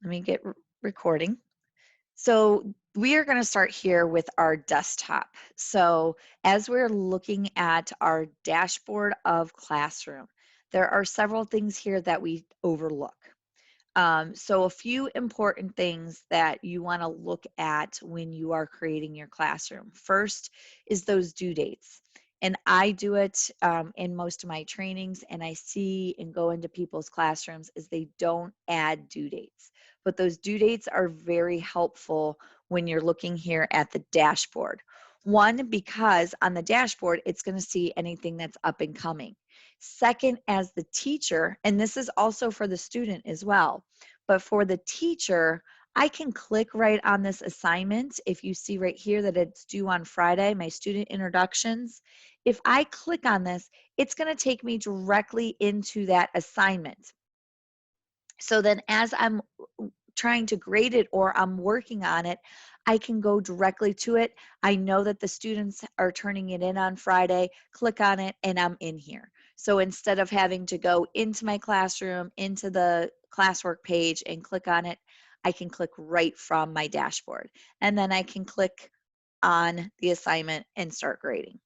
Let me get recording. So we are going to start here with our desktop. So as we're looking at our dashboard of Classroom, there are several things here that we overlook. So a few important things that you want to look at when you are creating your classroom. First is those due dates. And I do it in most of my trainings, and I see and go into people's classrooms is they don't add due dates. But those due dates are very helpful when you're looking here at the dashboard. One, because on the dashboard, it's going to see anything that's up and coming. Second, as the teacher, and this is also for the student as well, but for the teacher, I can click right on this assignment. If you see right here that it's due on Friday, my student introductions, if I click on this, it's going to take me directly into that assignment. So then as I'm trying to grade it or I'm working on it, I can go directly to it. I know that the students are turning it in on Friday, click on it, and I'm in here. So instead of having to go into my classroom, into the classwork page and click on it, I can click right from my dashboard. And then I can click on the assignment and start grading.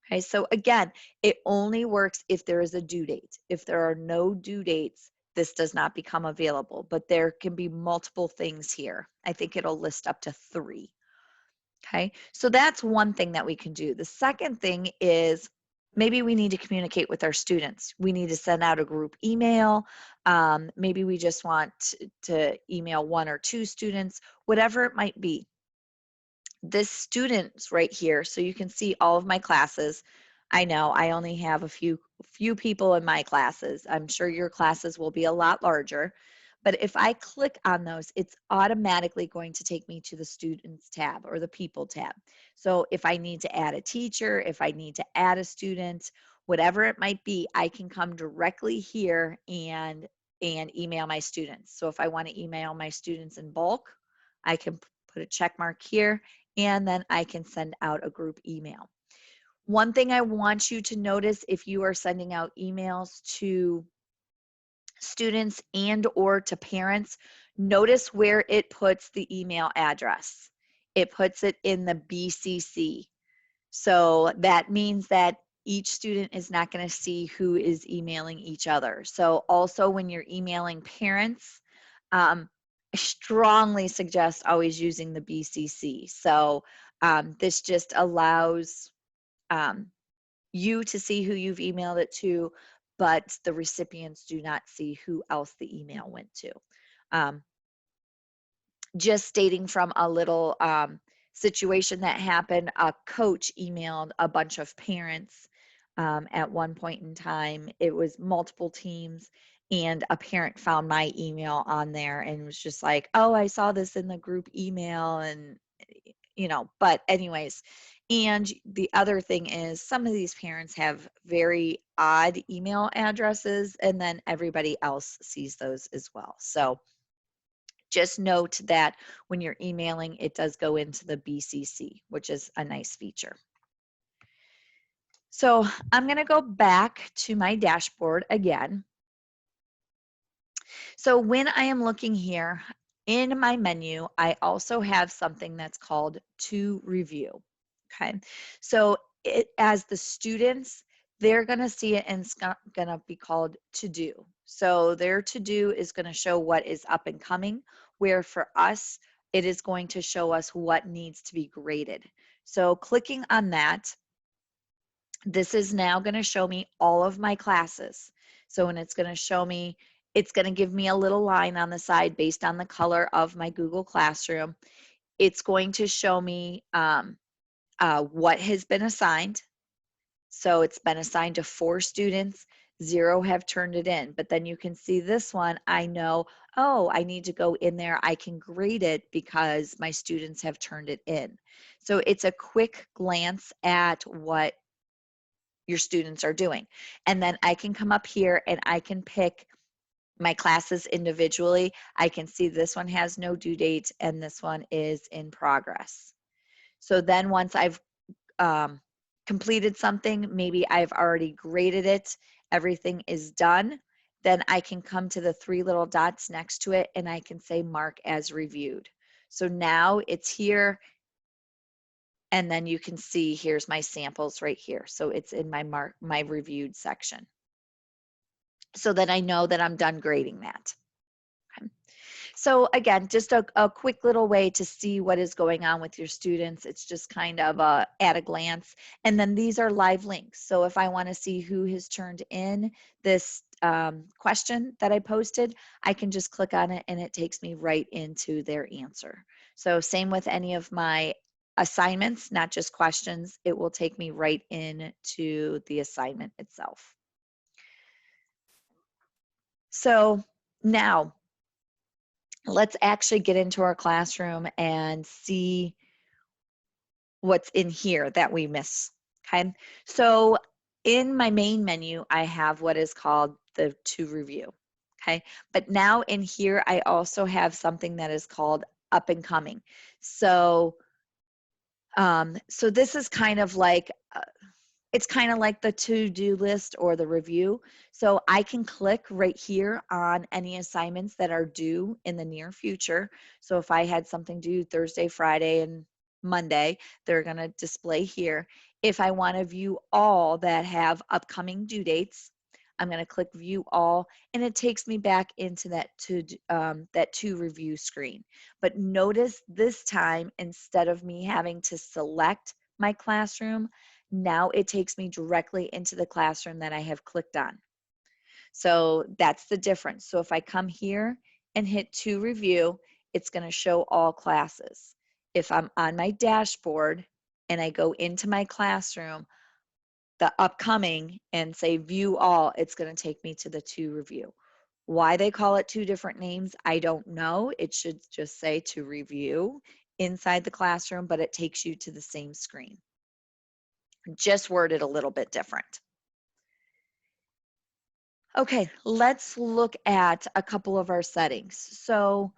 Okay, so again, it only works if there is a due date. If there are no due dates, this does not become available, but there can be multiple things here. I think it'll list up to 3. Okay, so that's one thing that we can do. The second thing is maybe we need to communicate with our students. We need to send out a group email. Maybe we just want to email 1 or 2 students, whatever it might be. This student's right here, so you can see all of my classes. I know I only have a few people in my classes. I'm sure your classes will be a lot larger. But if I click on those, it's automatically going to take me to the Students tab or the People tab. So if I need to add a teacher, if I need to add a student, whatever it might be, I can come directly here and email my students. So if I want to email my students in bulk, I can put a check mark here, and then I can send out a group email. One thing I want you to notice if you are sending out emails to students and or to parents, notice where it puts the email address. It puts it in the BCC. So that means that each student is not going to see who is emailing each other. So also when you're emailing parents, I strongly suggest always using the BCC. So this just allows you to see who you've emailed it to, but the recipients do not see who else the email went to. Just stating from a little situation that happened, a coach emailed a bunch of parents at one point in time. It was multiple teams, and a parent found my email on there and was just like, oh, I saw this in the group email, and but anyways. And the other thing is some of these parents have very odd email addresses, and then everybody else sees those as well. So just note that when you're emailing, it does go into the BCC, which is a nice feature. So I'm going to go back to my dashboard again. So when I am looking here in my menu, I also have something that's called to review. Okay, so as the students, they're going to see it and it's going to be called to do. So their to do is going to show what is up and coming, where for us, it is going to show us what needs to be graded. So clicking on that, this is now going to show me all of my classes. So when it's going to show me, it's going to give me a little line on the side based on the color of my Google Classroom. It's going to show me what has been assigned. So it's been assigned to 4 students, 0 have turned it in. But then you can see this one, I know, oh, I need to go in there. I can grade it because my students have turned it in. So it's a quick glance at what your students are doing. And then I can come up here and I can pick my classes individually. I can see this one has no due date and this one is in progress. So then once I've completed something, maybe I've already graded it, everything is done, then I can come to the 3 little dots next to it and I can say mark as reviewed. So now it's here, and then you can see here's my samples right here. So it's in my reviewed section. So that I know that I'm done grading that. Okay. So again, just a quick little way to see what is going on with your students. It's just kind of at a glance. And then these are live links. So if I want to see who has turned in this question that I posted, I can just click on it and it takes me right into their answer. So same with any of my assignments, not just questions, it will take me right into the assignment itself. So now let's actually get into our classroom and see what's in here that we miss, okay? So in my main menu, I have what is called the to review, okay? But now in here, I also have something that is called up and coming. So, so this is kind of like, it's kind of like the to-do list or the review. So I can click right here on any assignments that are due in the near future. So if I had something due Thursday, Friday, and Monday, they're going to display here. If I want to view all that have upcoming due dates, I'm going to click view all, and it takes me back into that to review screen. But notice this time, instead of me having to select my classroom, now it takes me directly into the classroom that I have clicked on. So that's the difference. So if I come here and hit to review, it's going to show all classes. If I'm on my dashboard and I go into my classroom, the upcoming, and say view all, it's going to take me to the to review. Why they call it two different names, I don't know. It should just say to review inside the classroom, but it takes you to the same screen. Just worded a little bit different. Okay, let's look at a couple of our settings. So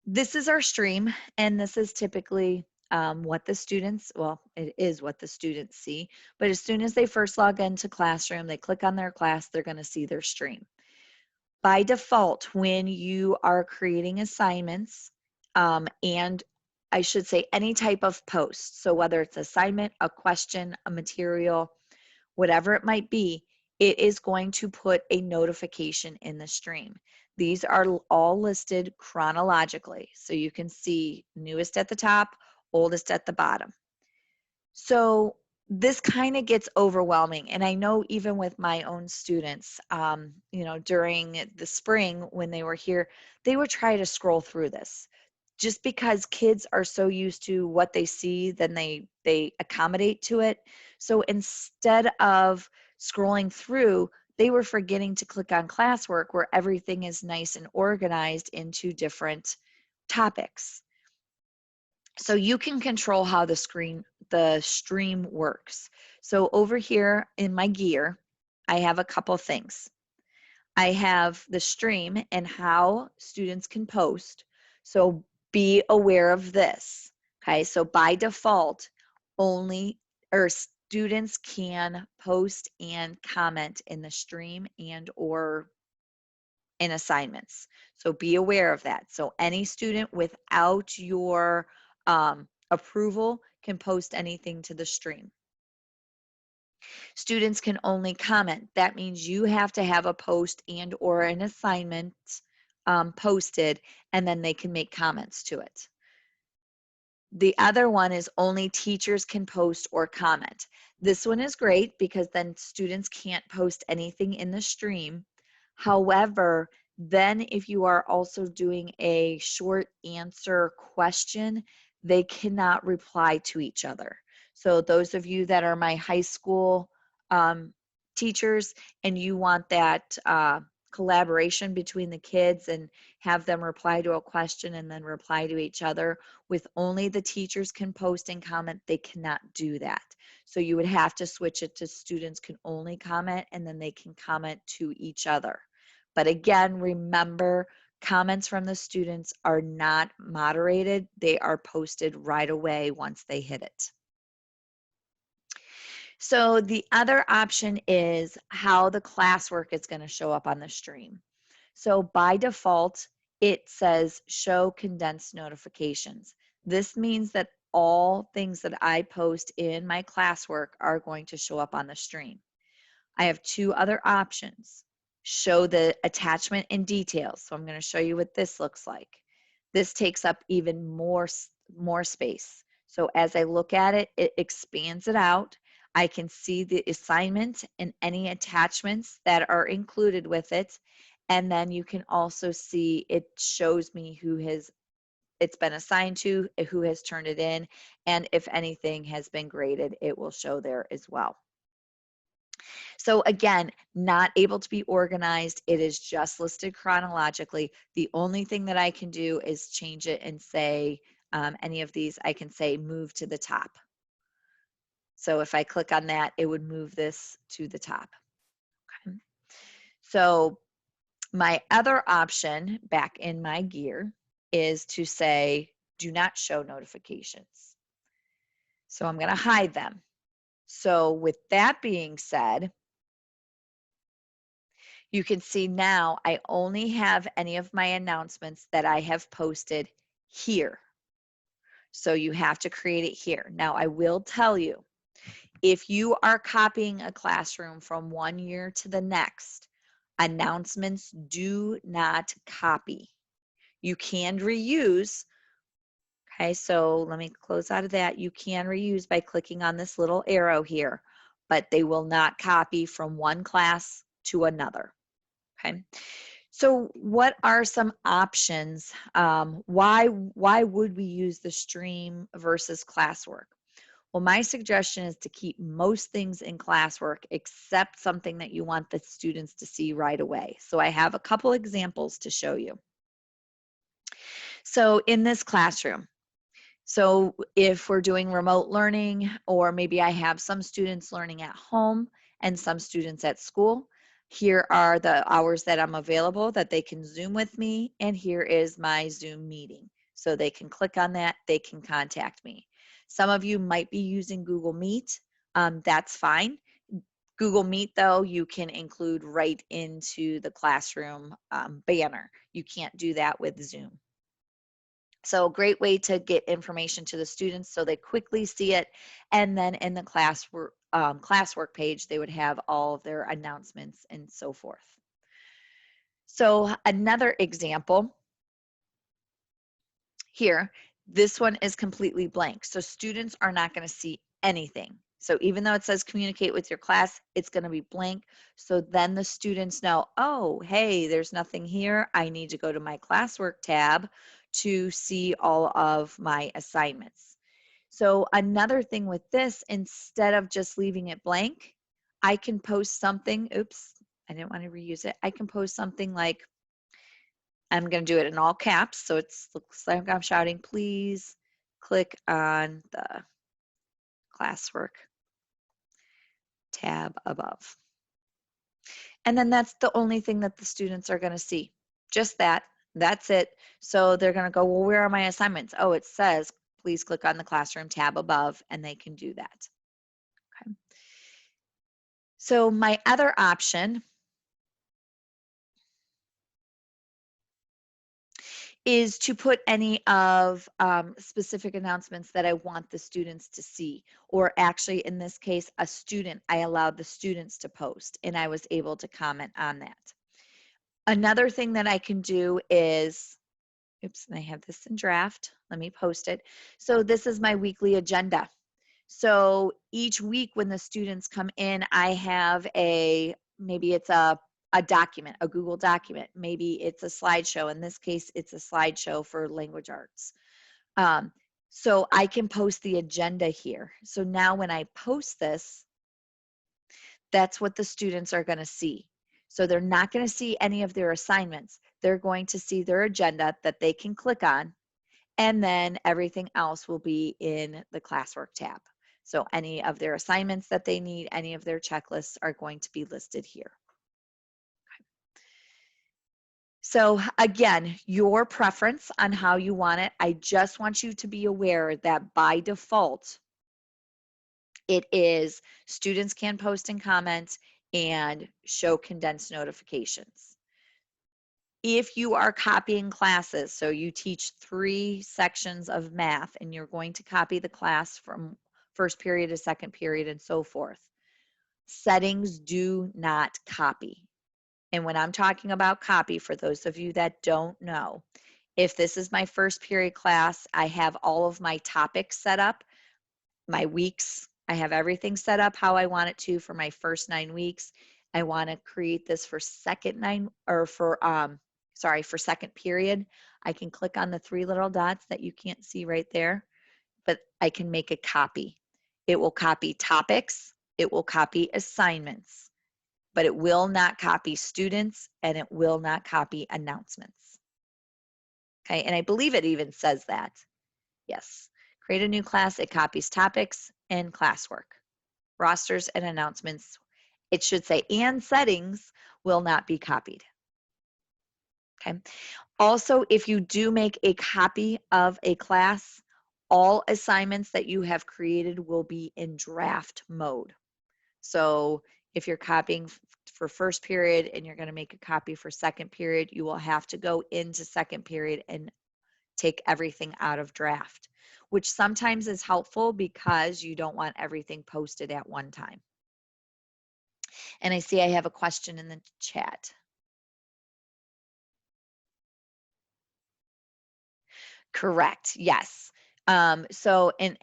this is our stream, and this is typically what the students, well, it is what the students see, but as soon as they first log into Classroom, they click on their class, they're going to see their stream. By default, when you are creating assignments, and I should say any type of post, so whether it's assignment, a question, a material, whatever it might be, it is going to put a notification in the stream. These are all listed chronologically. So you can see newest at the top, oldest at the bottom. So this kind of gets overwhelming. And I know even with my own students, you know, during the spring when they were here, they would try to scroll through this. Just because kids are so used to what they see, then they accommodate to it. So instead of scrolling through, they were forgetting to click on classwork where everything is nice and organized into different topics. So you can control how the stream works. So over here in my gear, I have a couple things. I have the stream and how students can post. So be aware of this. Okay, so by default, only students can post and comment in the stream and or in assignments. So be aware of that. So any student without your approval can post anything to the stream. Students can only comment. That means you have to have a post and or an assignment posted, and then they can make comments to it. The other one is only teachers can post or comment. This one is great because then students can't post anything in the stream. However, then if you are also doing a short answer question, they cannot reply to each other. So those of you that are my high school teachers and you want that collaboration between the kids and have them reply to a question and then reply to each other, with only the teachers can post and comment, they cannot do that. So you would have to switch it to students can only comment and then they can comment to each other. But again, remember, comments from the students are not moderated. They are posted right away once they hit it. So the other option is how the classwork is going to show up on the stream. So by default, it says show condensed notifications. This means that all things that I post in my classwork are going to show up on the stream. I have two other options. Show the attachment and details. So I'm going to show you what this looks like. This takes up even more space. So as I look at it, it expands it out. I can see the assignment and any attachments that are included with it. And then you can also see it shows me it's been assigned to, who has turned it in, and if anything has been graded, it will show there as well. So again, not able to be organized. It is just listed chronologically. The only thing that I can do is change it and say, any of these, I can say move to the top. So if I click on that, it would move this to the top. Okay. So my other option back in my gear is to say, do not show notifications. So I'm going to hide them. So with that being said, you can see now I only have any of my announcements that I have posted here. So you have to create it here. Now I will tell you, if you are copying a classroom from one year to the next, announcements do not copy. You can reuse. Okay, so let me close out of that. You can reuse by clicking on this little arrow here, but they will not copy from one class to another. Okay, so what are some options? Why would we use the stream versus classwork? Well, my suggestion is to keep most things in classwork except something that you want the students to see right away. So I have a couple examples to show you. So in this classroom, so if we're doing remote learning, or maybe I have some students learning at home and some students at school, here are the hours that I'm available that they can Zoom with me, and here is my Zoom meeting. So they can click on that, they can contact me. Some of you might be using Google Meet. That's fine. Google Meet, though, you can include right into the classroom banner. You can't do that with Zoom. So a great way to get information to the students so they quickly see it. And then in the classwork page, they would have all of their announcements and so forth. So another example here, this one is completely blank. So students are not going to see anything. So even though it says communicate with your class, it's going to be blank. So then the students know, oh, hey, there's nothing here. I need to go to my Classwork tab to see all of my assignments. So another thing with this, instead of just leaving it blank, I can post something. Oops, I didn't want to reuse it. I can post something like, I'm going to do it in all caps. So it looks like I'm shouting, please click on the Classwork tab above. And then that's the only thing that the students are going to see. Just that. That's it. So they're going to go, well, where are my assignments? Oh, it says, please click on the Classroom tab above, and they can do that. Okay. So my other option is to put any of specific announcements that I want the students to see, or actually in this case, a student, I allowed the students to post and I was able to comment on that. Another thing that I can do is, oops, and I have this in draft, let me post it. So this is my weekly agenda. So each week when the students come in, I have maybe it's a document, a Google document. Maybe it's a slideshow. In this case, it's a slideshow for language arts. So I can post the agenda here. So now when I post this, that's what the students are going to see. So they're not going to see any of their assignments. They're going to see their agenda that they can click on, and then everything else will be in the Classwork tab. So any of their assignments that they need, any of their checklists are going to be listed here. Okay. So again, your preference on how you want it. I just want you to be aware that by default, It is students can post and comment and show condensed notifications. If you are copying classes, so you teach 3 sections of math and you're going to copy the class from first period to second period and so forth, settings do not copy. And when I'm talking about copy, for those of you that don't know, if this is my first period class, I have all of my topics set up, my weeks, I have everything set up how I want it to for my first 9 weeks. I want to create this for second 9 or for second period. I can click on the 3 little dots that you can't see right there, but I can make a copy. It will copy topics, it will copy assignments, but it will not copy students and it will not copy announcements. Okay, and I believe it even says that. Yes. Create a new class, it copies topics and classwork. Rosters and announcements, it should say, and settings will not be copied. Okay. Also, if you do make a copy of a class, all assignments that you have created will be in draft mode. So if you're copying for first period and you're going to make a copy for second period, you will have to go into second period and take everything out of draft, which sometimes is helpful because you don't want everything posted at one time. And I see I have a question in the chat. Correct. Yes. And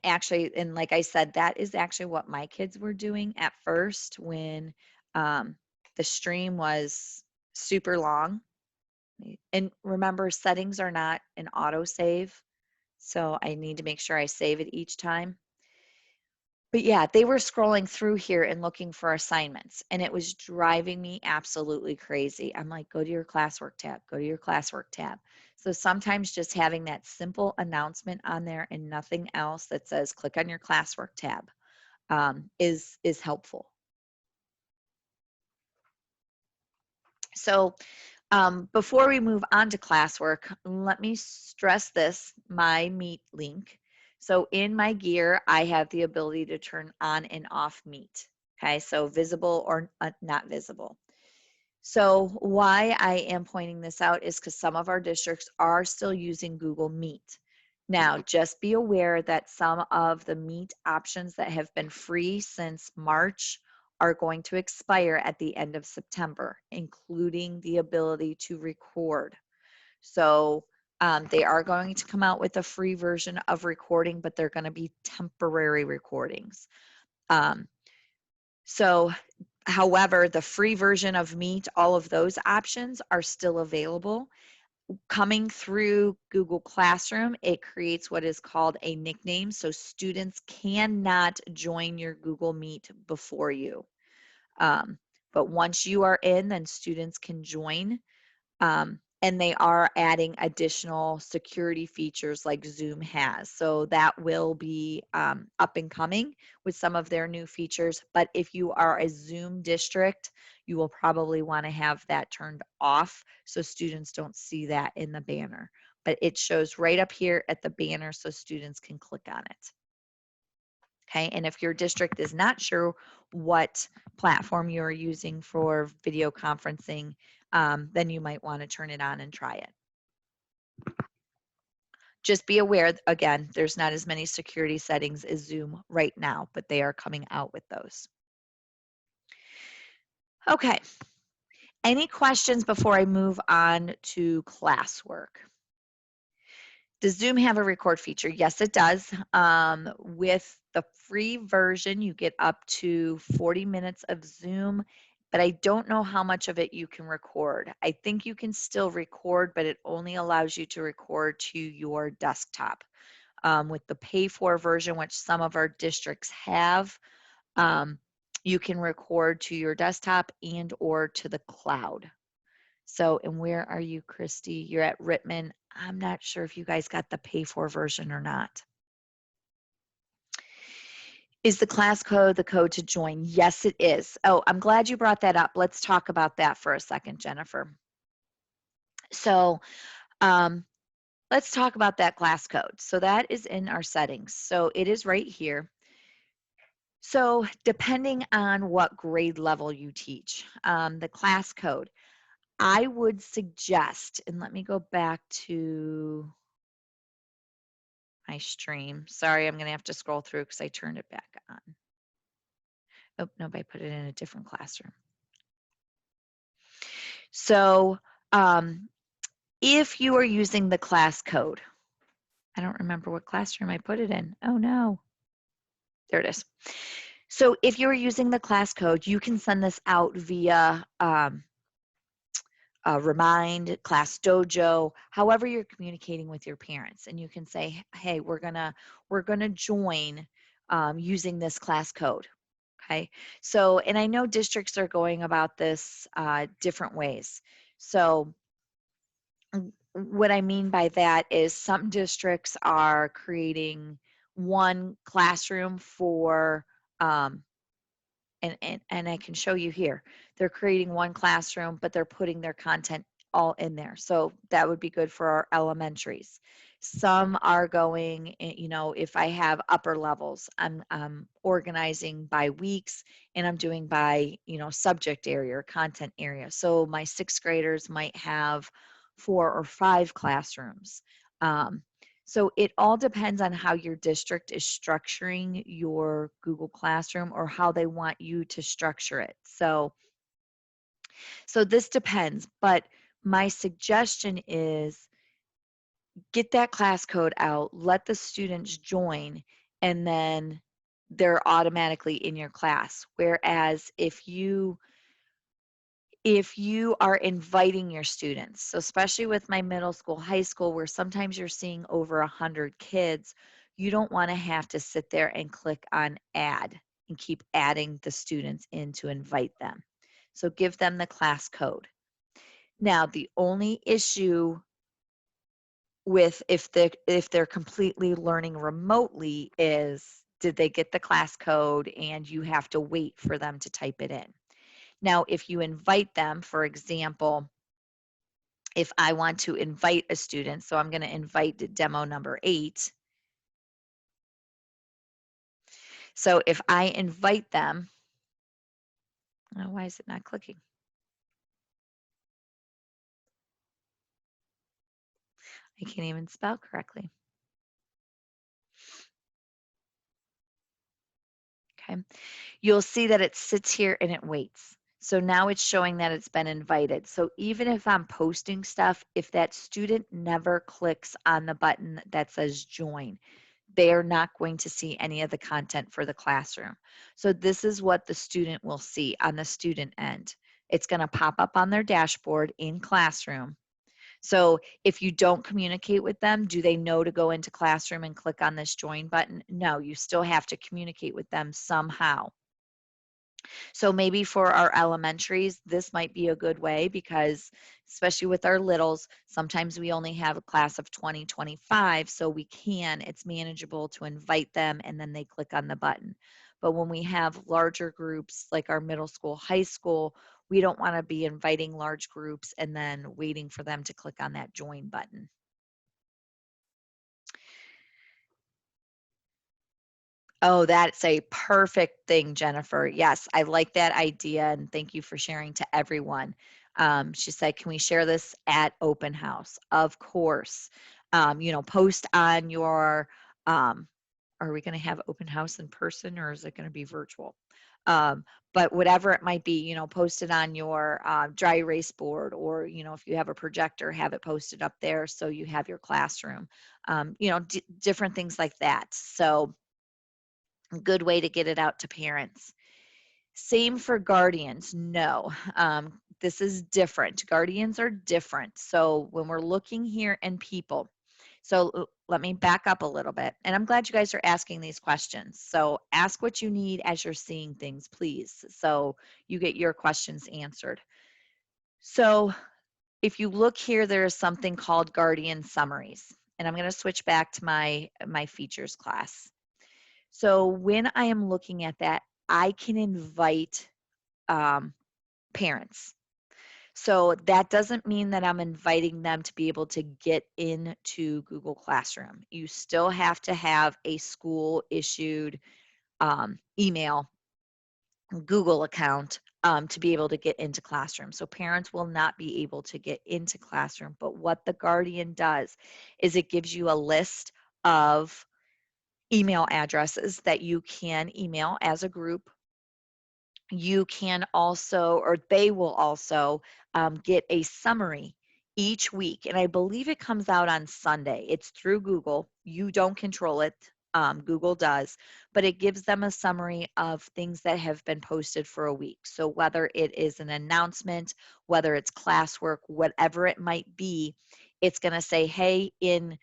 actually, and like I said, that is actually what my kids were doing at first when the stream was super long. And remember, settings are not an autosave. So I need to make sure I save it each time. But yeah, they were scrolling through here and looking for assignments, and it was driving me absolutely crazy. I'm like, go to your classwork tab, go to your classwork tab. So sometimes just having that simple announcement on there and nothing else that says click on your classwork tab is helpful. So before we move on to classwork, let me stress this, my Meet link. So in my gear, I have the ability to turn on and off Meet. Okay, so visible or not visible. So why I am pointing this out is because some of our districts are still using Google Meet. Now, just be aware that some of the Meet options that have been free since March are going to expire at the end of September, including the ability to record. So they are going to come out with a free version of recording, but they're going to be temporary recordings. However, the free version of Meet, all of those options are still available. Coming through Google Classroom, it creates what is called a nickname. So students cannot join your Google Meet before you. But once you are in, then students can join. And they are adding additional security features like Zoom has. So that will be up and coming with some of their new features. But if you are a Zoom district, you will probably want to have that turned off so students don't see that in the banner. But it shows right up here at the banner so students can click on it. Okay, and if your district is not sure what platform you're using for video conferencing, then you might want to turn it on and try it. Just be aware, again, there's not as many security settings as Zoom right now, but they are coming out with those. Okay, any questions before I move on to classwork? Does Zoom have a record feature? Yes, it does. With the free version, you get up to 40 minutes of Zoom, but I don't know how much of it you can record. I think you can still record, but it only allows you to record to your desktop. With the pay-for version, which some of our districts have, you can record to your desktop and or to the cloud. So, and where are you, Christy? You're at Rittman. I'm not sure if you guys got the pay-for version or not. Is the class code the code to join? Yes, it is. Oh, I'm glad you brought that up. Let's talk about that for a second, Jennifer. So let's talk about that class code. So that is in our settings. So it is right here. So depending on what grade level you teach, the class code, I would suggest, and let me go back to my stream. Sorry, I'm going to have to scroll through because I turned it back on. Oh, nope, I put it in a different classroom. So if you are using the class code, I don't remember what classroom I put it in. Oh no, there it is. So if you're using the class code, you can send this out via Remind, Class Dojo, however you're communicating with your parents, and you can say, "Hey, we're gonna join using this class code." Okay. So, and I know districts are going about this different ways. So, what I mean by that is some districts are creating one classroom for um, and I can show you here. They're creating one classroom, but they're putting their content all in there. So that would be good for our elementaries. Some are going, you know, if I have upper levels, I'm organizing by weeks and I'm doing by, you know, subject area or content area. So my sixth graders might have 4 or 5 classrooms. Um, so it all depends on how your district is structuring your Google Classroom or how they want you to structure it. So this depends, but my suggestion is get that class code out, let the students join, and then they're automatically in your class. Whereas if you are inviting your students, so especially with my middle school, high school, where sometimes you're seeing over 100 kids, you don't want to have to sit there and click on add and keep adding the students in to invite them. So give them the class code. Now, the only issue with if they're completely learning remotely is did they get the class code and you have to wait for them to type it in. Now, if you invite them, for example, if I want to invite a student, so I'm going to invite demo number 8. So if I invite them, oh, why is it not clicking? I can't even spell correctly. Okay. You'll see that it sits here and it waits. So now it's showing that it's been invited. So even if I'm posting stuff, if that student never clicks on the button that says join, they are not going to see any of the content for the classroom. So this is what the student will see on the student end. It's going to pop up on their dashboard in Classroom. So if you don't communicate with them, do they know to go into Classroom and click on this join button? No, you still have to communicate with them somehow. So maybe for our elementaries, this might be a good way because especially with our littles, sometimes we only have a class of 20, 25, so it's manageable to invite them and then they click on the button. But when we have larger groups like our middle school, high school, we don't want to be inviting large groups and then waiting for them to click on that join button. Oh, that's a perfect thing, Jennifer. Yes, I like that idea, and thank you for sharing to everyone. She said, "Can we share this at open house?" Of course. You know, post on your. Are we going to have open house in person, or is it going to be virtual? Um, but whatever it might be, you know, post it on your dry erase board, or you know, if you have a projector, have it posted up there so you have your classroom. You know, different things like that. So a good way to get it out to parents. Same for guardians. No, this is different. Guardians are different. So when we're looking here in people, so let me back up a little bit. And I'm glad you guys are asking these questions. So ask what you need as you're seeing things, please. So you get your questions answered. So if you look here, there is something called guardian summaries. And I'm going to switch back to my features class. So when I am looking at that, I can invite parents. So that doesn't mean that I'm inviting them to be able to get into Google Classroom. You still have to have a school issued email, Google account to be able to get into Classroom. So parents will not be able to get into Classroom. But what the Guardian does is it gives you a list of email addresses that you can email as a group. You can also, or they will also, get a summary each week. And I believe it comes out on Sunday. It's through Google. You don't control it. Google does, but it gives them a summary of things that have been posted for a week. So whether it is an announcement, whether it's classwork, whatever it might be, it's going to say, hey, in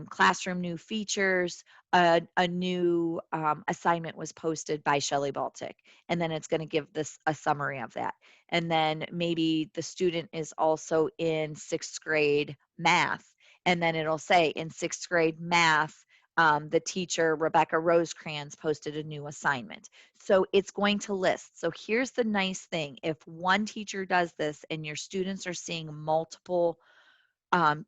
classroom new features, a new assignment was posted by Shelley Baltic, and then it's going to give this a summary of that. And then maybe the student is also in 6th grade math, and then it'll say in 6th grade math, the teacher, Rebecca Rosecrans, posted a new assignment. So it's going to list. So here's the nice thing. If one teacher does this and your students are seeing multiple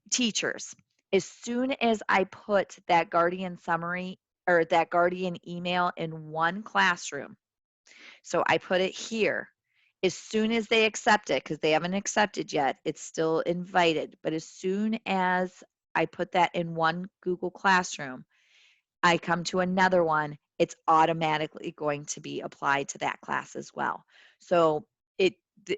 teachers, as soon as I put that Guardian summary or that Guardian email in one classroom, so I put it here, as soon as they accept it, because they haven't accepted yet, it's still invited, but as soon as I put that in one Google Classroom, I come to another one, it's automatically going to be applied to that class as well. So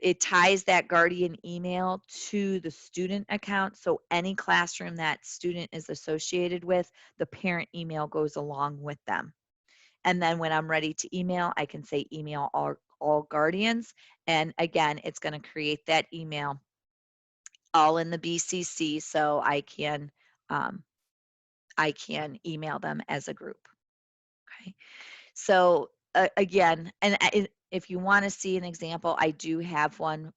it ties that Guardian email to the student account. So any classroom that student is associated with, the parent email goes along with them. And then when I'm ready to email, I can say email all guardians. And again, it's going to create that email all in the BCC so um, I can email them as a group. Okay. So again, and if you want to see an example, I do have one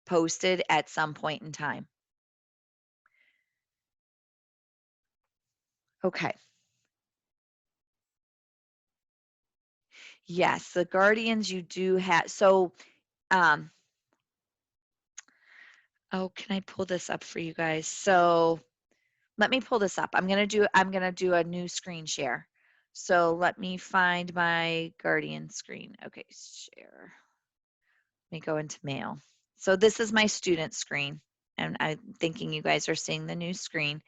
posted at some point in time. Okay. Yes, the guardians you do have. So, um, oh, can I pull this up for you guys? So let me pull this up. I'm gonna do a new screen share. So let me find my guardian screen. Okay, share. Let me go into mail. So this is my student screen, and I'm thinking you guys are seeing the new screen.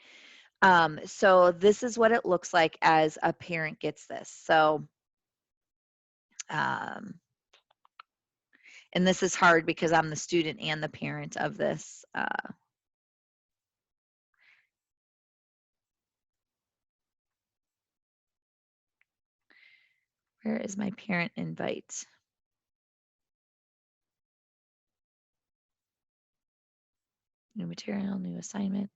So this is what it looks like as a parent gets this. So, um, and this is hard because I'm the student and the parent of this. Where is my parent invite? New material, new assignment.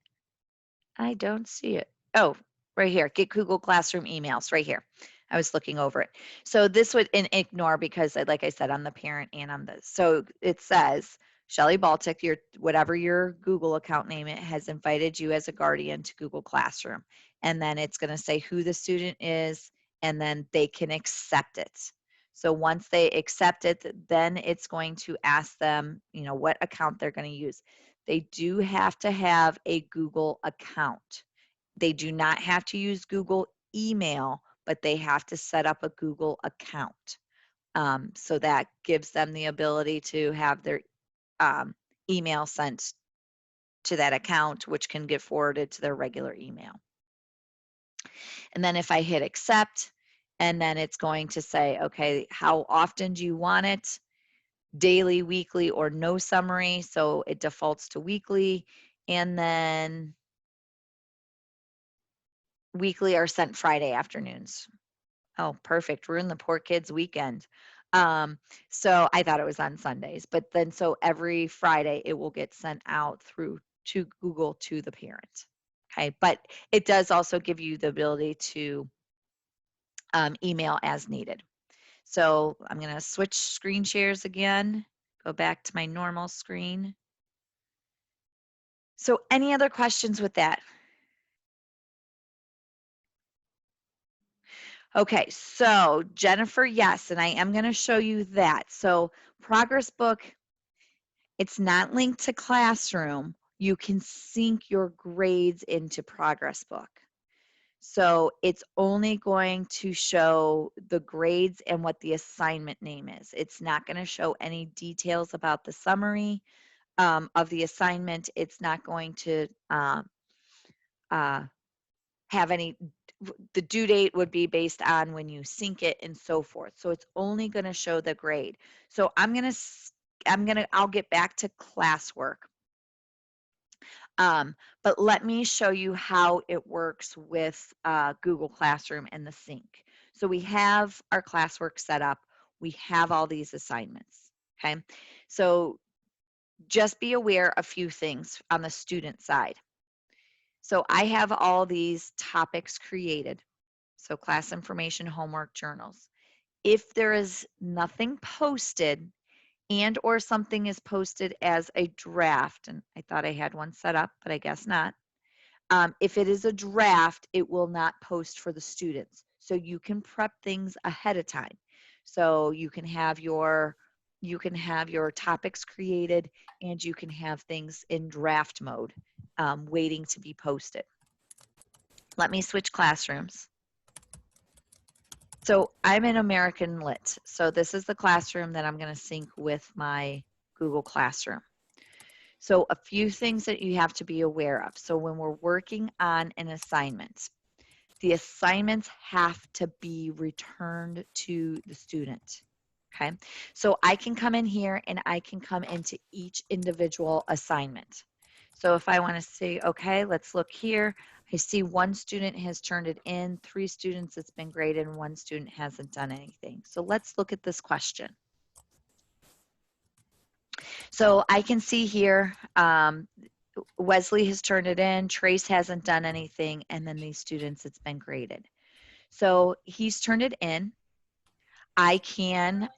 I don't see it. Oh, right here. Get Google Classroom emails right here. I was looking over it. So this would ignore because like I said, I'm the parent and I'm the, so it says Shelley Baltic, your whatever your Google account name it has invited you as a guardian to Google Classroom. And then it's going to say who the student is and then they can accept it. So once they accept it, then it's going to ask them, what account they're going to use. They do have to have a Google account. They do not have to use Google email, but they have to set up a Google account. So that gives them the ability to have their email sent to that account, which can get forwarded to their regular email. And then if I hit accept, and then it's going to say, okay, how often do you want it? Daily, weekly, or no summary. So it defaults to weekly. And then weekly are sent Friday afternoons. Oh, perfect. Ruin the poor kids' weekend. So I thought it was on Sundays, but then so every Friday it will get sent out through to Google to the parent. Okay, but it does also give you the ability to email as needed. So I'm going to switch screen shares again, go back to my normal screen. So any other questions with that? Okay, so Jennifer, yes, and I am going to show you that. So Progress Book, it's not linked to Classroom. You can sync your grades into Progress Book. So it's only going to show the grades and what the assignment name is. It's not going to show any details about the summary of the assignment. It's not going to uh, have any, the due date would be based on when you sync it and so forth. So it's only going to show the grade. So I'll get back to classwork. But let me show you how it works with Google Classroom and the sync. So we have our classwork set up. We have all these assignments, okay? So just be aware of a few things on the student side. So I have all these topics created. So class information, homework, journals. If there is nothing posted and or something is posted as a draft, and I thought I had one set up, but I guess not. If it is a draft, it will not post for the students. So you can prep things ahead of time. So you can have your topics created and you can have things in draft mode waiting to be posted. Let me switch classrooms. So I'm in American Lit. So this is the classroom that I'm going to sync with my Google Classroom. So a few things that you have to be aware of. So when we're working on an assignment, the assignments have to be returned to the student. Okay, so I can come in here and I can come into each individual assignment. So if I want to say, okay, let's look here. I see one student has turned it in, 3 students it's been graded, and 1 student hasn't done anything. So let's look at this question. So I can see here, Wesley has turned it in, Trace hasn't done anything, and then these students, it's been graded. So he's turned it in. I can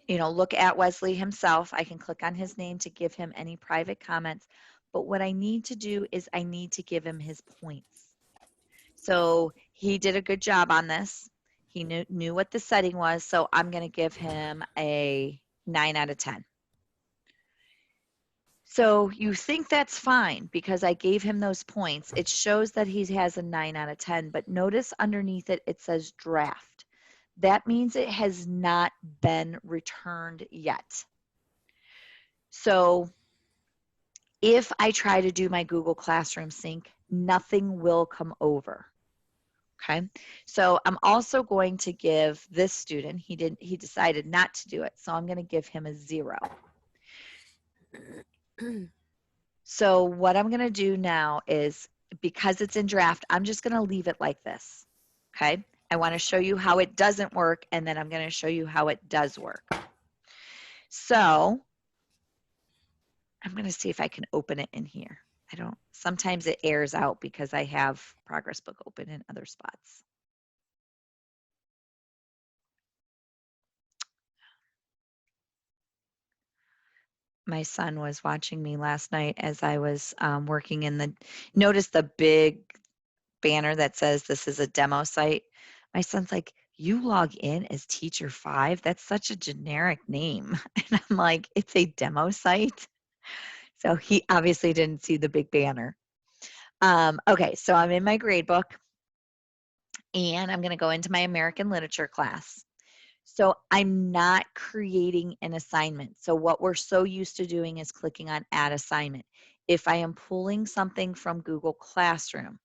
look at Wesley himself. I can click on his name to give him any private comments. But what I need to do is I need to give him his points. So he did a good job on this. He knew what the setting was. So I'm going to give him a 9 out of 10. So you think that's fine because I gave him those points. It shows that he has a 9 out of 10, but notice underneath it, it says draft. That means it has not been returned yet. So if I try to do my Google Classroom sync, nothing will come over. Okay, so I'm also going to give this student, he decided not to do it, so I'm going to give him a 0. So what I'm going to do now is, because it's in draft, I'm just going to leave it like this. Okay, I want to show you how it doesn't work, and then I'm going to show you how it does work. So I'm going to see if I can open it in here. Sometimes it airs out because I have Progress Book open in other spots. My son was watching me last night as I was working in notice the big banner that says this is a demo site. My son's like, you log in as teacher 5? That's such a generic name. And I'm like, it's a demo site. So he obviously didn't see the big banner. Okay, so I'm in my grade book and I'm going to go into my American Literature class. So I'm not creating an assignment. So what we're so used to doing is clicking on Add Assignment. If I am pulling something from Google Classroom,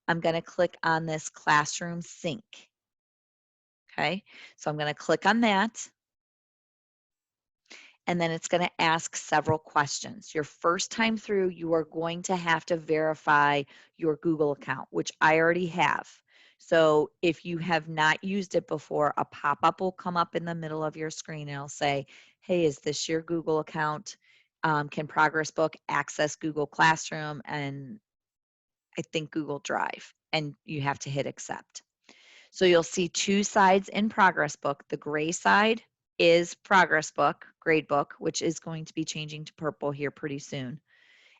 I'm going to click on this Classroom Sync. Okay, so I'm going to click on that. And then it's going to ask several questions. Your first time through, you are going to have to verify your Google account, which I already have. So if you have not used it before, a pop-up will come up in the middle of your screen and it'll say, hey, is this your Google account? Can Progress Book access Google Classroom and I think Google Drive? And you have to hit accept. So you'll see 2 sides in Progress Book. The gray side is Progress Book, grade book, which is going to be changing to purple here pretty soon.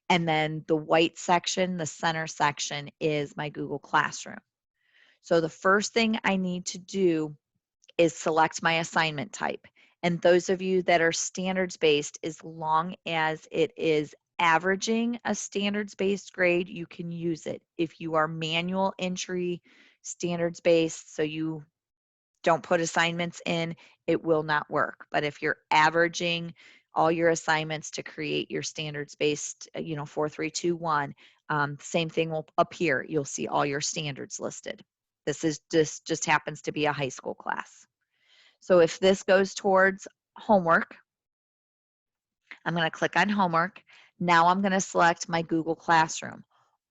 And then the white section, the center section, is my Google Classroom. So the first thing I need to do is select my assignment type. And those of you that are standards based, as long as it is averaging a standards-based grade, you can use it. If you are manual entry standards-based, so you don't put assignments in, it will not work. But if you're averaging all your assignments to create your standards-based, 4-3-2-1, same thing will appear. You'll see all your standards listed. This just happens to be a high school class. So if this goes towards homework, I'm going to click on homework. Now I'm going to select my Google Classroom.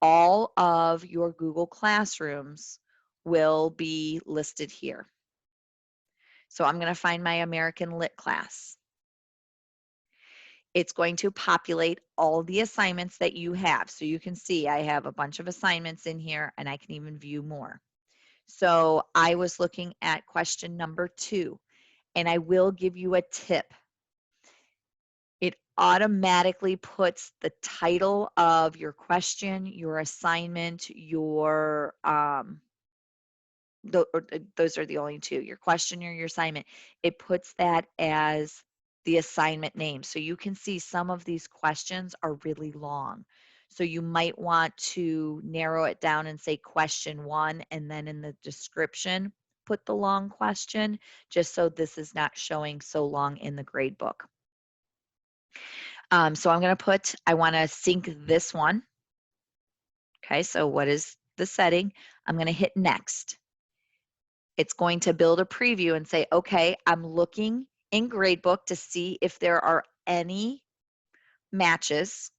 All of your Google Classrooms will be listed here. So I'm going to find my American Lit class. It's going to populate all the assignments that you have. So you can see I have a bunch of assignments in here and I can even view more. So I was looking at question number 2, and I will give you a tip. It automatically puts the title of your question, your assignment, your those are the only two, your question or your assignment. It puts that as the assignment name. So you can see some of these questions are really long. So you might want to narrow it down and say question 1, and then in the description, put the long question, just so this is not showing so long in the grade book. So I'm going to put, I want to sync this one. Okay, so what is the setting? I'm going to hit next. It's going to build a preview and say, okay, I'm looking in gradebook to see if there are any matches.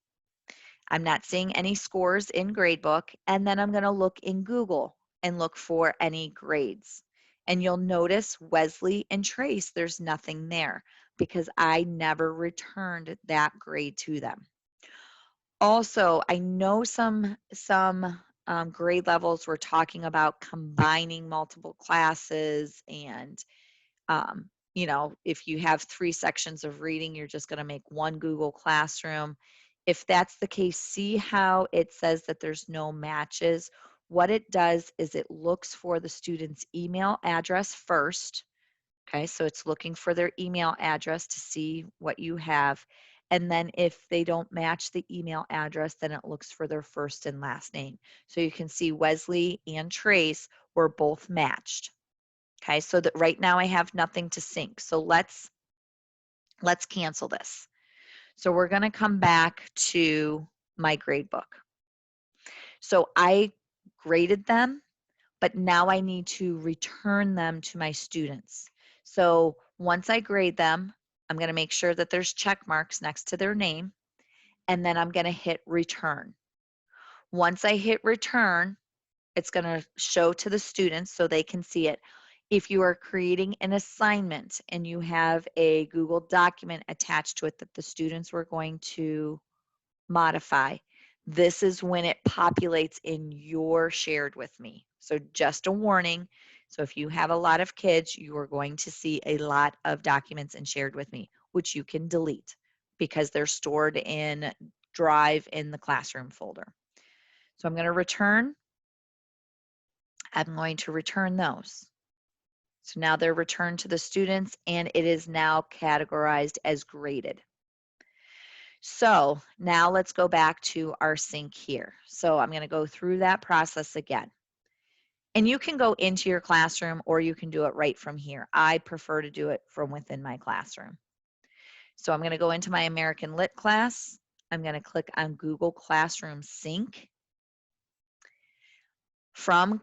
I'm not seeing any scores in gradebook. And then I'm going to look in Google and look for any grades. And you'll notice Wesley and Trace, there's nothing there because I never returned that grade to them. Also, I know some grade levels were talking about combining multiple classes, and if you have 3 sections of reading, you're just going to make one Google Classroom. If that's the case, see how it says that there's no matches. What it does is it looks for the student's email address first. Okay, so it's looking for their email address to see what you have. And then if they don't match the email address, then it looks for their first and last name. So you can see Wesley and Trace were both matched. Okay, so that right now I have nothing to sync. So let's cancel this. So we're going to come back to my grade book. So I graded them, but now I need to return them to my students. So once I grade them, I'm going to make sure that there's check marks next to their name, and then I'm going to hit return. Once I hit return, it's going to show to the students so they can see it. If you are creating an assignment and you have a Google document attached to it that the students were going to modify, this is when it populates in your shared with me. So just a warning. So if you have a lot of kids, you are going to see a lot of documents in shared with me, which you can delete because they're stored in Drive in the classroom folder. So I'm going to return. I'm going to return those. So now they're returned to the students and it is now categorized as graded. So now let's go back to our sync here. So I'm going to go through that process again. And you can go into your classroom or you can do it right from here. I prefer to do it from within my classroom. So I'm going to go into my American Lit class. I'm going to click on Google Classroom Sync. From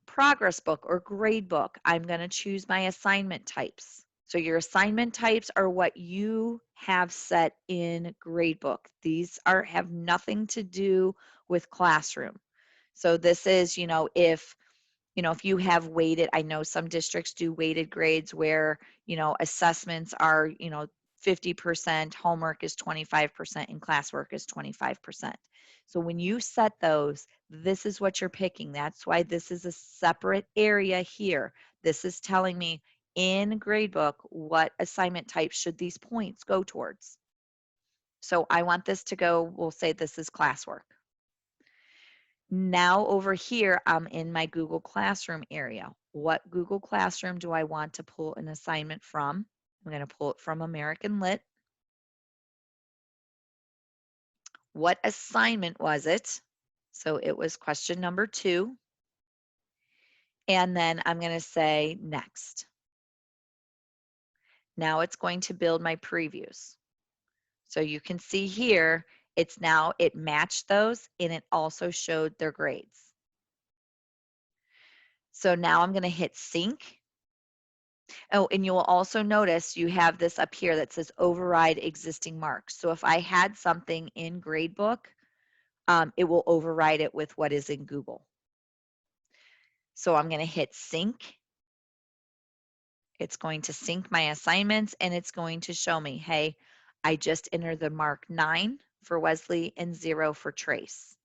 progress book or grade book, I'm going to choose my assignment types. So your assignment types are what you have set in gradebook. These have nothing to do with classroom. So this is, if you have weighted, I know some districts do weighted grades where, assessments are, 50%, homework is 25%, and classwork is 25%. So when you set those, this is what you're picking. That's why this is a separate area here. This is telling me in gradebook what assignment type should these points go towards. So I want this to go, we'll say this is classwork. Now over here, I'm in my Google Classroom area. What Google Classroom do I want to pull an assignment from? I'm going to pull it from American Lit. What assignment was it? So it was question number 2. And then I'm going to say next. Now it's going to build my previews. So you can see here, it matched those and it also showed their grades. So now I'm going to hit sync. Oh, and you will also notice you have this up here that says override existing marks. So if I had something in Gradebook, it will override it with what is in Google. So I'm going to hit sync. It's going to sync my assignments and it's going to show me, hey, I just entered the mark 9 for Wesley and 0 for Trace.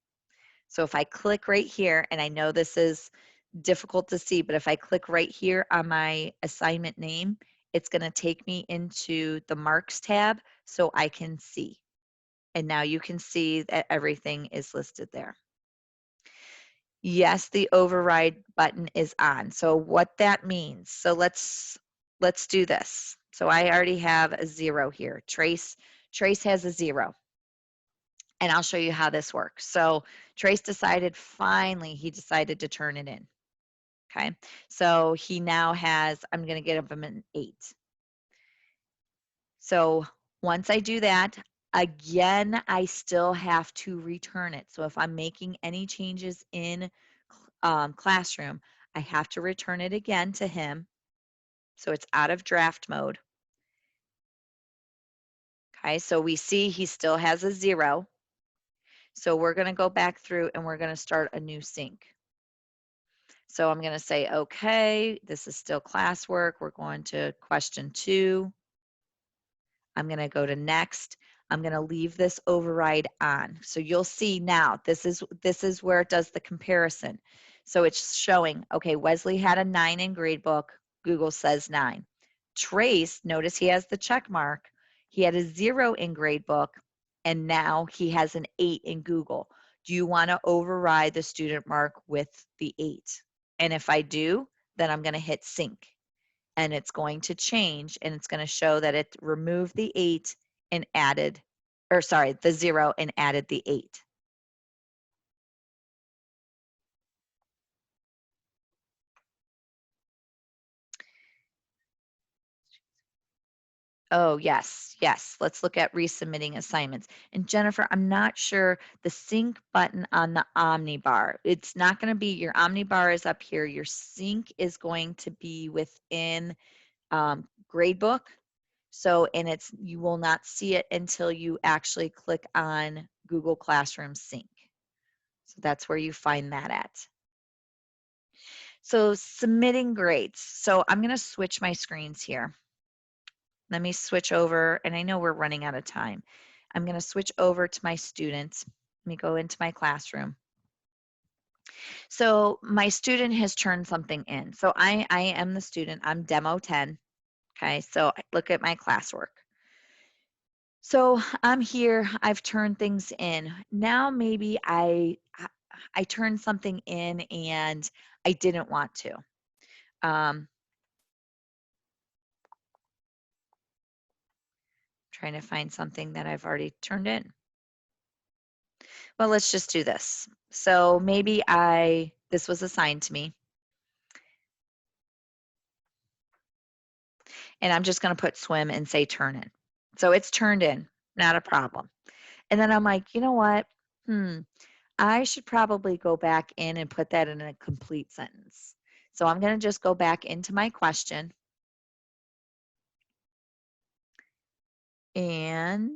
So if I click right here, and I know this is difficult to see, but if I click right here on my assignment name, it's going to take me into the marks tab so I can see. And now you can see that everything is listed there. Yes, the override button is on. So what that means, so let's do this. So I already have a 0 here. Trace has a 0. And I'll show you how this works. So Trace finally he decided to turn it in. Okay, so he now has, I'm going to give him an 8. So once I do that, again, I still have to return it. So if I'm making any changes in Classroom, I have to return it again to him. So it's out of draft mode. Okay, so we see he still has a 0. So we're going to go back through and we're going to start a new sync. So I'm going to say, okay, this is still classwork. We're going to question 2. I'm going to go to next. I'm going to leave this override on. So you'll see now, this is where it does the comparison. So it's showing, okay, Wesley had a 9 in gradebook. Google says 9. Trace, notice he has the check mark. He had a 0 in gradebook, and now he has an 8 in Google. Do you want to override the student mark with the 8? And if I do, then I'm going to hit sync. And it's going to change and it's going to show that it removed the 8 and added, or sorry, the 0 and added the 8. Oh, yes, yes. Let's look at resubmitting assignments. And Jennifer, I'm not sure the sync button on the Omnibar. It's not going to be, your Omnibar is up here. Your sync is going to be within Gradebook. So, and you will not see it until you actually click on Google Classroom Sync. So that's where you find that at. So submitting grades. So I'm going to switch my screens here. Let me switch over, and I know we're running out of time. I'm going to switch over to my students. Let me go into my classroom. So my student has turned something in. So I am the student. I'm demo 10. Okay, so look at my classwork. So I'm here, I've turned things in. Now maybe I turned something in and I didn't want to. Trying to find something that I've already turned in. Well, let's just do this. So maybe this was assigned to me. And I'm just going to put swim and say turn in. So it's turned in, not a problem. And then I'm like, you know what? I should probably go back in and put that in a complete sentence. So I'm going to just go back into my question. And,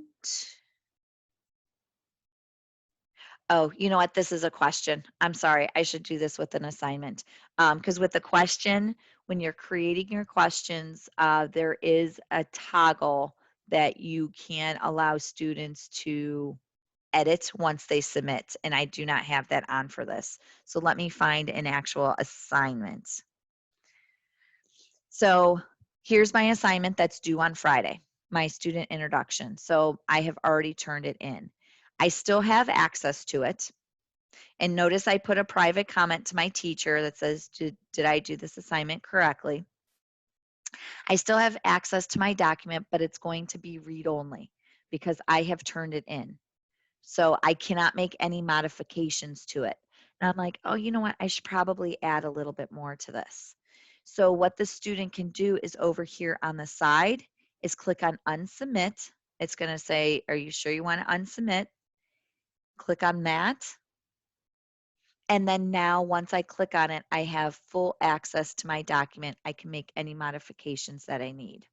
oh, you know what? This is a question. I'm sorry. I should do this with an assignment. Because with the question, when you're creating your questions, there is a toggle that you can allow students to edit once they submit. And I do not have that on for this. So let me find an actual assignment. So here's my assignment that's due on Friday, my student introduction. So I have already turned it in. I still have access to it. And notice I put a private comment to my teacher that says, did I do this assignment correctly? I still have access to my document, but it's going to be read only because I have turned it in. So I cannot make any modifications to it. And I'm like, oh, you know what? I should probably add a little bit more to this. So what the student can do is over here on the side is click on unsubmit. It's going to say, are you sure you want to unsubmit? Click on that. And then now once I click on it, I have full access to my document. I can make any modifications that I need.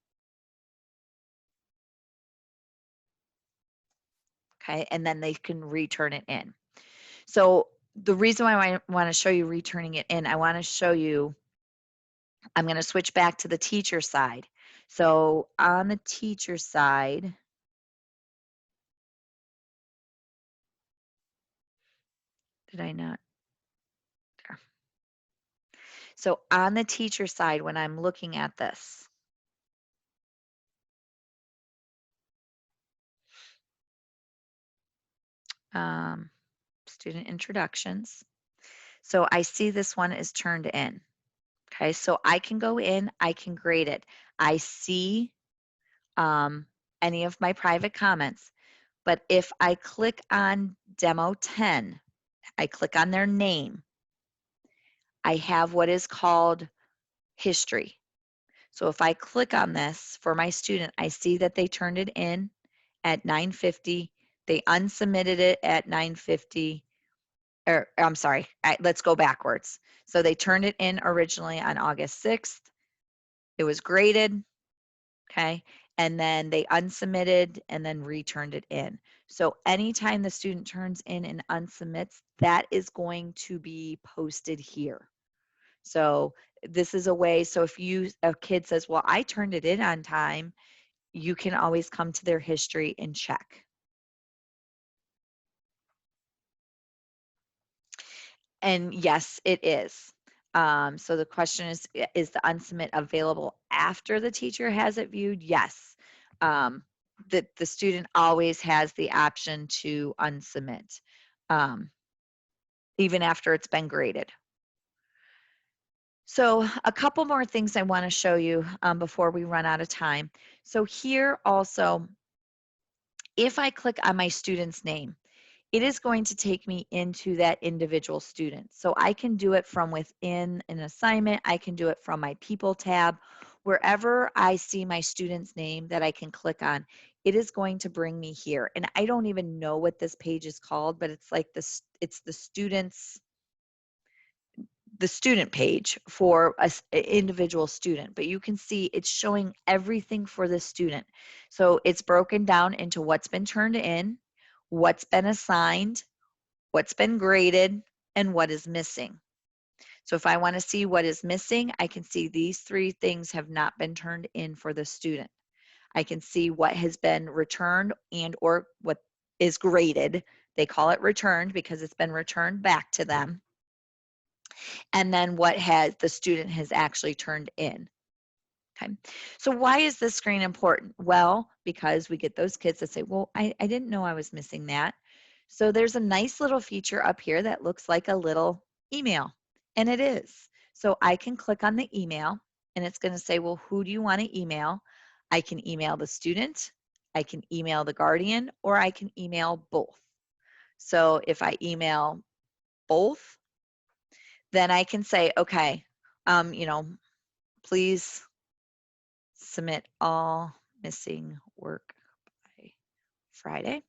Okay, and then they can return it in. So the reason why I want to show you returning it in, I want to show you, I'm going to switch back to the teacher side. So on the teacher side, did I not? There. So on the teacher side, when I'm looking at this, student introductions. So I see this one is turned in. Okay, so I can go in, I can grade it. I see any of my private comments, but if I click on demo 10, I click on their name, I have what is called history. So if I click on this for my student, I see that they turned it in at 9:50. They unsubmitted it at 9:50. Or I'm sorry, let's go backwards. So they turned it in originally on August 6th. It was graded, okay? And then they unsubmitted and then returned it in. So anytime the student turns in and unsubmits, that is going to be posted here. So this is a way, so if a kid says, well, I turned it in on time, you can always come to their history and check. And yes, it is. So the question is the unsubmit available after the teacher has it viewed? Yes. The student always has the option to unsubmit, even after it's been graded. So a couple more things I want to show you before we run out of time. So here also, if I click on my student's name, it is going to take me into that individual student. So I can do it from within an assignment. I can do it from my People tab. Wherever I see my student's name that I can click on, it is going to bring me here. And I don't even know what this page is called, but it's like this, it's the student page for an individual student, but you can see it's showing everything for the student. So it's broken down into what's been turned in, what's been assigned, what's been graded, and what is missing. So if I want to see what is missing, I can see these three things have not been turned in for the student. I can see what has been returned and or what is graded. They call it returned because it's been returned back to them. And then what the student has actually turned in. Okay, so why is this screen important? Well, because we get those kids that say, well, I didn't know I was missing that. So there's a nice little feature up here that looks like a little email, and it is. So I can click on the email, and it's going to say, well, who do you want to email? I can email the student, I can email the guardian, or I can email both. So if I email both, then I can say, okay, please submit all missing work by Friday.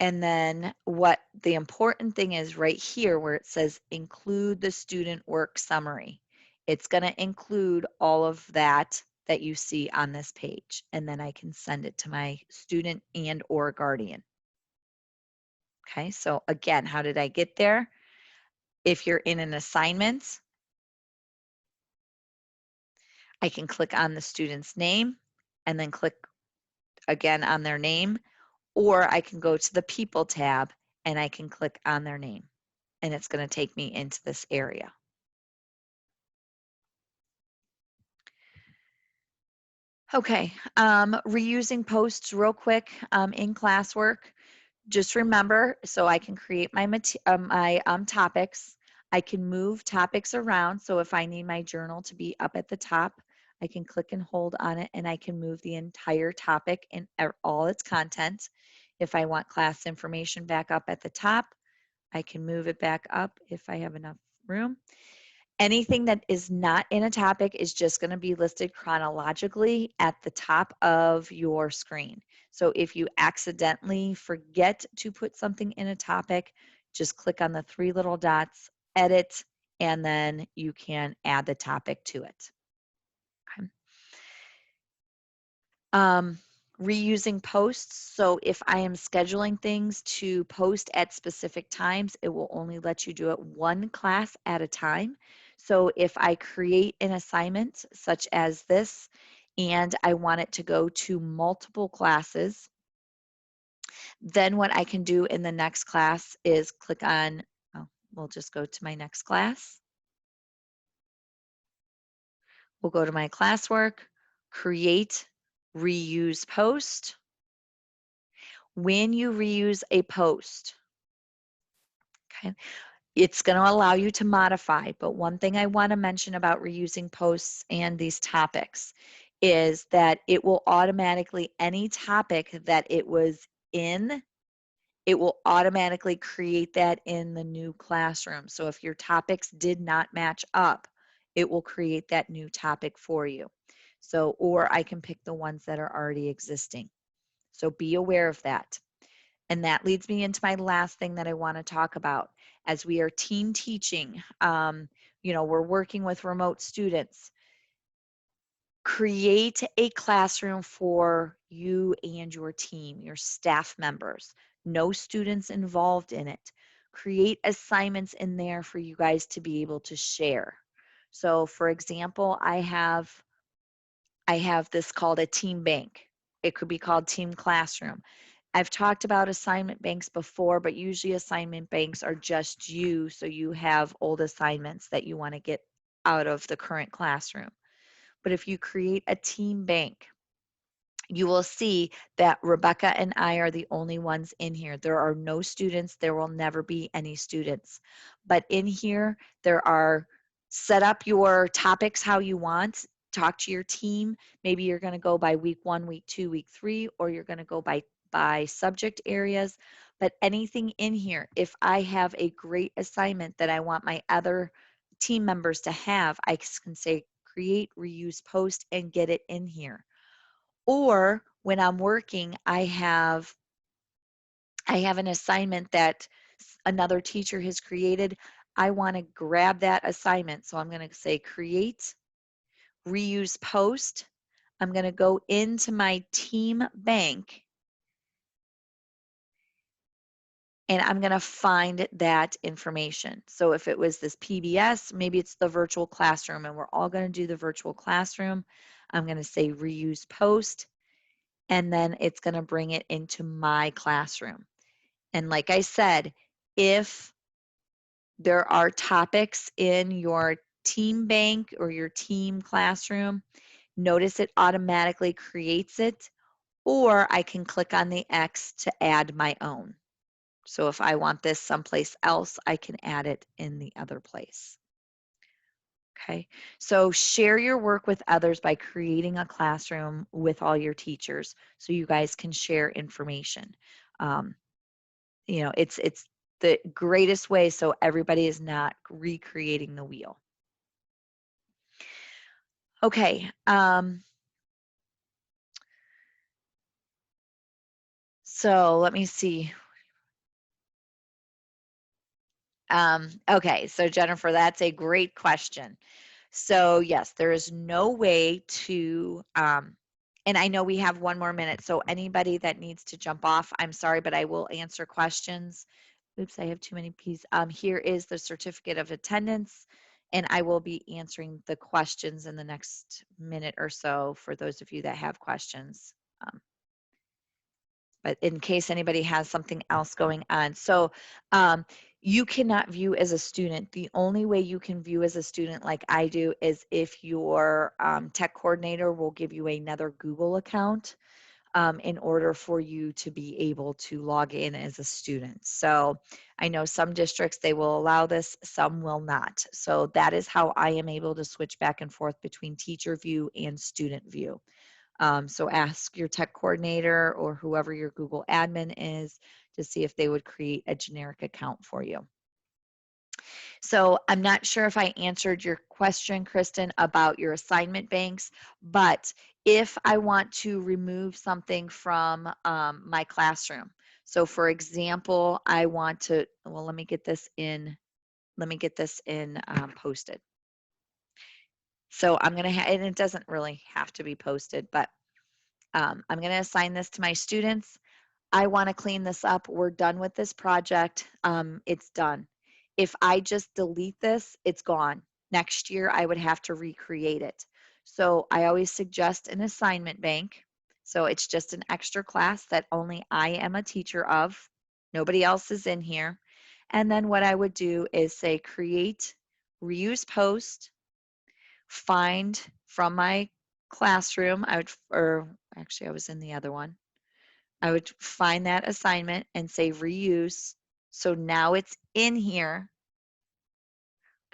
And then what the important thing is right here where it says include the student work summary. It's going to include all of that you see on this page. And then I can send it to my student and or guardian. Okay, so again, how did I get there? If you're in an assignment, I can click on the student's name and then click again on their name, or I can go to the People tab and I can click on their name, and it's going to take me into this area. Okay, reusing posts real quick in classwork. Just remember, so I can create my topics. I can move topics around. So if I need my journal to be up at the top, I can click and hold on it and I can move the entire topic and all its content. If I want class information back up at the top, I can move it back up if I have enough room. Anything that is not in a topic is just going to be listed chronologically at the top of your screen. So if you accidentally forget to put something in a topic, just click on the three little dots, edit, and then you can add the topic to it. Okay. Reusing posts. So if I am scheduling things to post at specific times, it will only let you do it one class at a time. So if I create an assignment such as this, and I want it to go to multiple classes, then what I can do in the next class is click on, oh, we'll just go to my next class. We'll go to my classwork, create, reuse post. When you reuse a post, okay, it's going to allow you to modify. But one thing I want to mention about reusing posts and these topics is that it will automatically, any topic that it was in, it will automatically create that in the new classroom. So if your topics did not match up, it will create that new topic for you. So, or I can pick the ones that are already existing. So be aware of that. And that leads me into my last thing that I want to talk about. As we are team teaching, we're working with remote students. Create a classroom for you and your team, your staff members. No students involved in it. Create assignments in there for you guys to be able to share. So for example, I have this called a team bank. It could be called team classroom. I've talked about assignment banks before, but usually assignment banks are just you, so you have old assignments that you want to get out of the current classroom. But if you create a team bank, you will see that Rebecca and I are the only ones in here. There are no students. There will never be any students. But in here, there are set up your topics how you want. Talk to your team. Maybe you're going to go by week 1, week 2, week 3, or you're going to go by subject areas. But anything in here, if I have a great assignment that I want my other team members to have, I can say create, reuse, post, and get it in here. Or when I'm working, I have an assignment that another teacher has created. I want to grab that assignment. So I'm going to say create, reuse post. I'm going to go into my team bank and I'm going to find that information. So if it was this PBS, maybe it's the virtual classroom, and we're all going to do the virtual classroom. I'm going to say reuse post, and then it's going to bring it into my classroom. And like I said, if there are topics in your team bank or your team classroom, notice it automatically creates it, or I can click on the X to add my own. So if I want this someplace else, I can add it in the other place. Okay, so share your work with others by creating a classroom with all your teachers so you guys can share information. It's the greatest way so everybody is not recreating the wheel. Okay. So let me see. Okay, so Jennifer, that's a great question. So yes, there is no way to, and I know we have 1 more minute, so anybody that needs to jump off, I'm sorry, but I will answer questions. Oops, I have too many P's. Here is the certificate of attendance, and I will be answering the questions in the next minute or so for those of you that have questions. But in case anybody has something else going on. So you cannot view as a student. The only way you can view as a student like I do is if your tech coordinator will give you another Google account. in order for you to be able to log in as a student. So I know some districts, they will allow this, some will not. So that is how I am able to switch back and forth between teacher view and student view. So ask your tech coordinator or whoever your Google admin is to see if they would create a generic account for you. So I'm not sure if I answered your question, Kristen, about your assignment banks, but if I want to remove something from my classroom, so for example, I want to, well, let me get this in posted. So I'm going to, and it doesn't really have to be posted, but I'm going to assign this to my students. I want to clean this up. We're done with this project. It's done. If I just delete this, it's gone. Next year, I would have to recreate it. So I always suggest an assignment bank. So it's just an extra class that only I am a teacher of. Nobody else is in here. And then what I would do is say create, reuse post, find from my classroom. Or actually I was in the other one. I would find that assignment and say reuse. So now it's in here,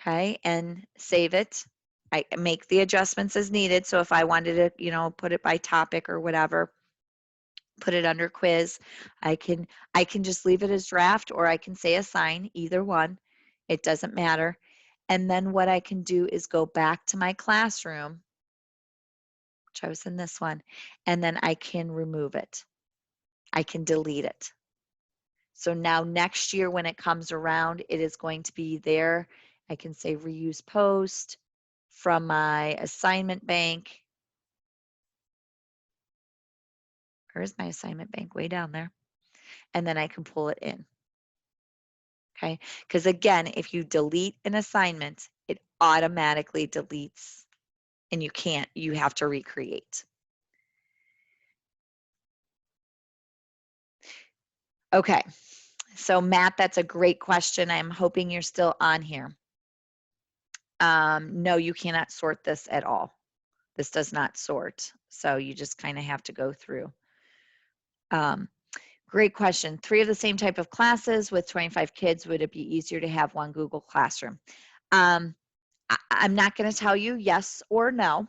okay, and save it. I make the adjustments as needed. So if I wanted to, put it by topic or whatever, put it under quiz, I can just leave it as draft, or I can say assign, either one. It doesn't matter. And then what I can do is go back to my classroom, which I was in this one, and then I can remove it. I can delete it. So now next year when it comes around, it is going to be there. I can say reuse post from my assignment bank. Where's my assignment bank? Way down there. And then I can pull it in. Okay. Because again, if you delete an assignment, it automatically deletes and you have to recreate. Okay. So Matt, that's a great question. I'm hoping you're still on here. No, you cannot sort this at all. This does not sort. So you just kind of have to go through. Great question. 3 of the same type of classes with 25 kids, would it be easier to have one Google Classroom? I'm not going to tell you yes or no.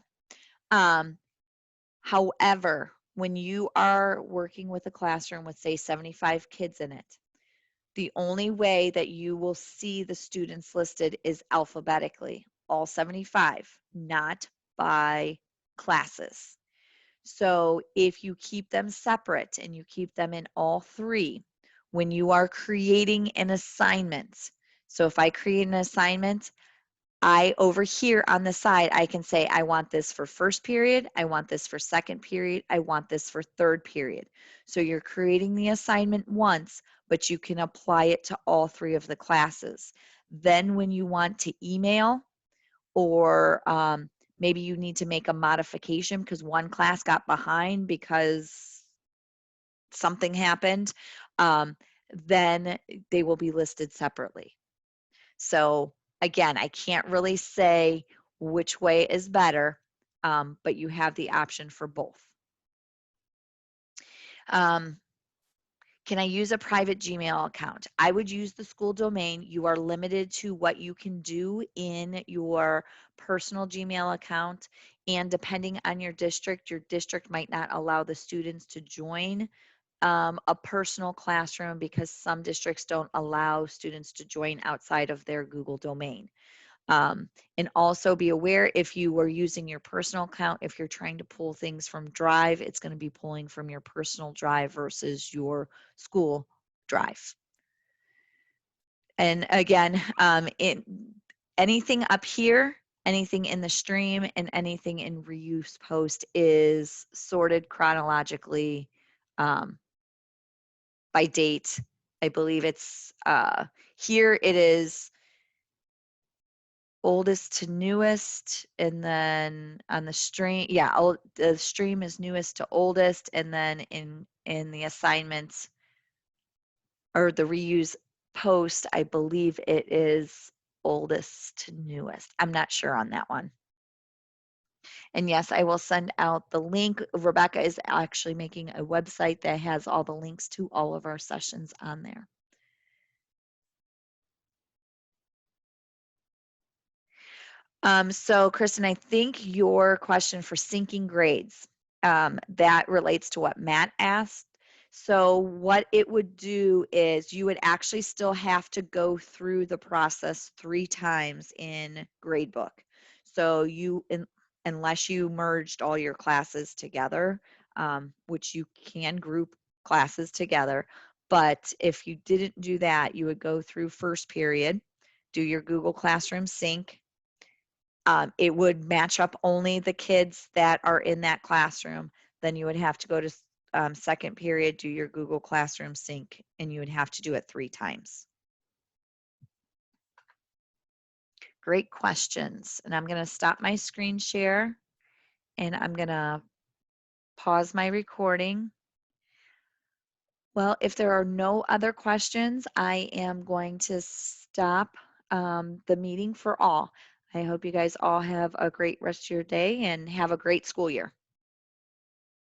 However, when you are working with a classroom with, say, 75 kids in it, the only way that you will see the students listed is alphabetically, all 75, not by classes. So if you keep them separate and you keep them in all 3, when you are creating an assignment, so if I create an assignment, over here on the side, I can say, I want this for first period, I want this for second period, I want this for third period. So you're creating the assignment once, but you can apply it to all 3 of the classes. Then when you want to email, or maybe you need to make a modification because one class got behind because something happened, then they will be listed separately. So again, I can't really say which way is better, but you have the option for both. Can I use a private Gmail account? I would use the school domain. You are limited to what you can do in your personal Gmail account. And depending on your district might not allow the students to join a personal classroom because some districts don't allow students to join outside of their Google domain. And also be aware, if you are using your personal account, if you're trying to pull things from Drive, it's going to be pulling from your personal Drive versus your school Drive. And again, anything up here, anything in the stream, and anything in reuse post is sorted chronologically by date. I believe it's here it is oldest to newest, and then on the stream, the stream is newest to oldest, and then in the assignments or the reuse post, I believe it is oldest to newest. I'm not sure on that one. And yes, I will send out the link. Rebecca is actually making a website that has all the links to all of our sessions on there. So Kristen, I think your question for syncing grades, that relates to what Matt asked. So what it would do is you would actually still have to go through the process 3 times in gradebook. So unless you merged all your classes together, which you can group classes together, but if you didn't do that, you would go through first period, do your Google Classroom sync. It would match up only the kids that are in that classroom. Then you would have to go to second period, do your Google Classroom sync, and you would have to do it 3 times. Great questions. And I'm going to stop my screen share and I'm going to pause my recording. Well, if there are no other questions, I am going to stop the meeting for all. I hope you guys all have a great rest of your day and have a great school year.